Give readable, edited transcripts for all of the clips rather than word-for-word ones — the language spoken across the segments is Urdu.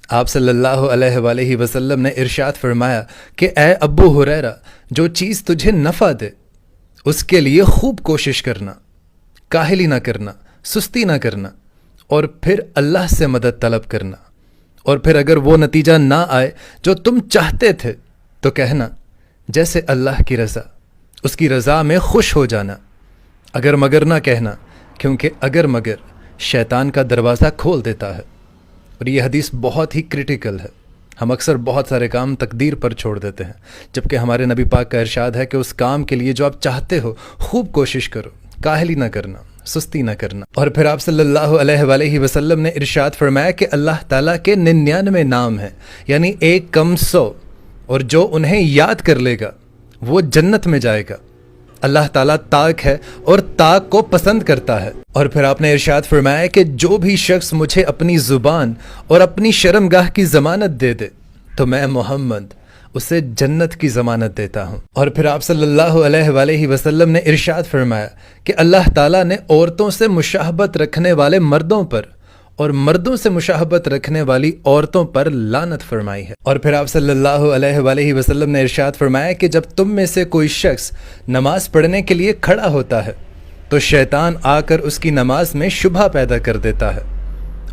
آپ صلی اللہ علیہ وآلہ وسلم نے ارشاد فرمایا کہ اے ابو ہریرہ، جو چیز تجھے نفع دے اس کے لیے خوب کوشش کرنا، کاہلی نہ کرنا، سستی نہ کرنا، اور پھر اللہ سے مدد طلب کرنا، اور پھر اگر وہ نتیجہ نہ آئے جو تم چاہتے تھے تو کہنا جیسے اللہ کی رضا، اس کی رضا میں خوش ہو جانا، اگر مگر نہ کہنا، کیونکہ اگر مگر شیطان کا دروازہ کھول دیتا ہے۔ اور یہ حدیث بہت ہی کریٹیکل ہے۔ ہم اکثر بہت سارے کام تقدیر پر چھوڑ دیتے ہیں، جبکہ ہمارے نبی پاک کا ارشاد ہے کہ اس کام کے لیے جو آپ چاہتے ہو خوب کوشش کرو، کاہلی نہ کرنا، سستی نہ کرنا۔ اور پھر آپ صلی اللہ علیہ وآلہ وسلم نے ارشاد فرمایا کہ اللہ تعالیٰ کے 99 نام ہیں، یعنی 1 کم 100، اور جو انہیں یاد کر لے گا وہ جنت میں جائے گا۔ اللہ تعالیٰ تاک ہے اور تاک کو پسند کرتا ہے۔ اور پھر آپ نے ارشاد فرمایا کہ جو بھی شخص مجھے اپنی زبان اور اپنی شرمگاہ کی ضمانت دے دے تو میں محمد اسے جنت کی ضمانت دیتا ہوں۔ اور پھر آپ صلی اللہ علیہ وآلہ وسلم نے ارشاد فرمایا کہ اللہ تعالیٰ نے عورتوں سے مشاہبت رکھنے والے مردوں پر اور مردوں سے مشاہبت رکھنے والی عورتوں پر لعنت فرمائی ہے۔ اور پھر آپ صلی اللہ علیہ وآلہ وسلم نے ارشاد فرمایا کہ جب تم میں سے کوئی شخص نماز پڑھنے کے لیے کھڑا ہوتا ہے تو شیطان آ کر اس کی نماز میں شبہ پیدا کر دیتا ہے،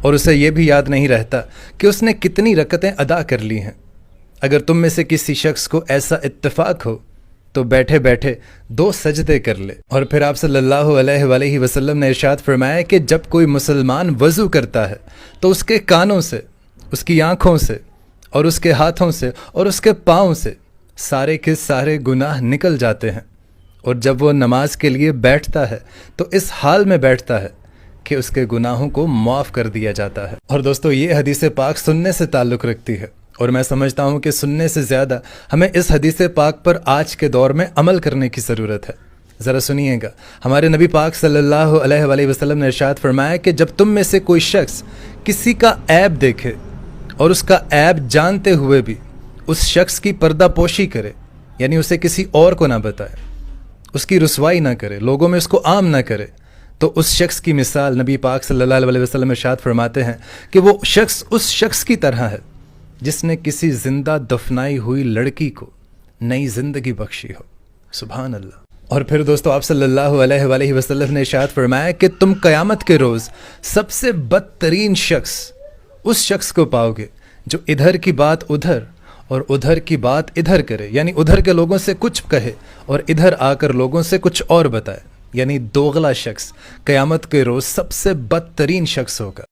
اور اسے یہ بھی یاد نہیں رہتا کہ اس نے کتنی رکعتیں ادا کر لی ہیں۔ اگر تم میں سے کسی شخص کو ایسا اتفاق ہو تو بیٹھے بیٹھے 2 سجدے کر لے۔ اور پھر آپ صلی اللہ علیہ وآلہ وسلم نے ارشاد فرمایا کہ جب کوئی مسلمان وضو کرتا ہے تو اس کے کانوں سے، اس کی آنکھوں سے، اور اس کے ہاتھوں سے اور اس کے پاؤں سے سارے کے سارے گناہ نکل جاتے ہیں، اور جب وہ نماز کے لیے بیٹھتا ہے تو اس حال میں بیٹھتا ہے کہ اس کے گناہوں کو معاف کر دیا جاتا ہے۔ اور دوستو، یہ حدیث پاک سننے سے تعلق رکھتی ہے، اور میں سمجھتا ہوں کہ سننے سے زیادہ ہمیں اس حدیث پاک پر آج کے دور میں عمل کرنے کی ضرورت ہے۔ ذرا سنیے گا، ہمارے نبی پاک صلی اللہ علیہ وآلہ وسلم نے ارشاد فرمایا کہ جب تم میں سے کوئی شخص کسی کا عیب دیکھے اور اس کا عیب جانتے ہوئے بھی اس شخص کی پردہ پوشی کرے، یعنی اسے کسی اور کو نہ بتائے، اس کی رسوائی نہ کرے، لوگوں میں اس کو عام نہ کرے، تو اس شخص کی مثال نبی پاک صلی اللہ علیہ وسلم ارشاد فرماتے ہیں کہ وہ شخص اس شخص کی طرح ہے جس نے کسی زندہ دفنائی ہوئی لڑکی کو نئی زندگی بخشی ہو۔ سبحان اللہ۔ اور پھر دوستو، آپ صلی اللہ علیہ وآلہ وسلم نے ارشاد فرمایا کہ تم قیامت کے روز سب سے بدترین شخص اس شخص کو پاؤ گے جو ادھر کی بات ادھر اور ادھر کی بات ادھر کرے، یعنی ادھر کے لوگوں سے کچھ کہے اور ادھر آ کر لوگوں سے کچھ اور بتائے، یعنی دوغلا شخص قیامت کے روز سب سے بدترین شخص ہوگا۔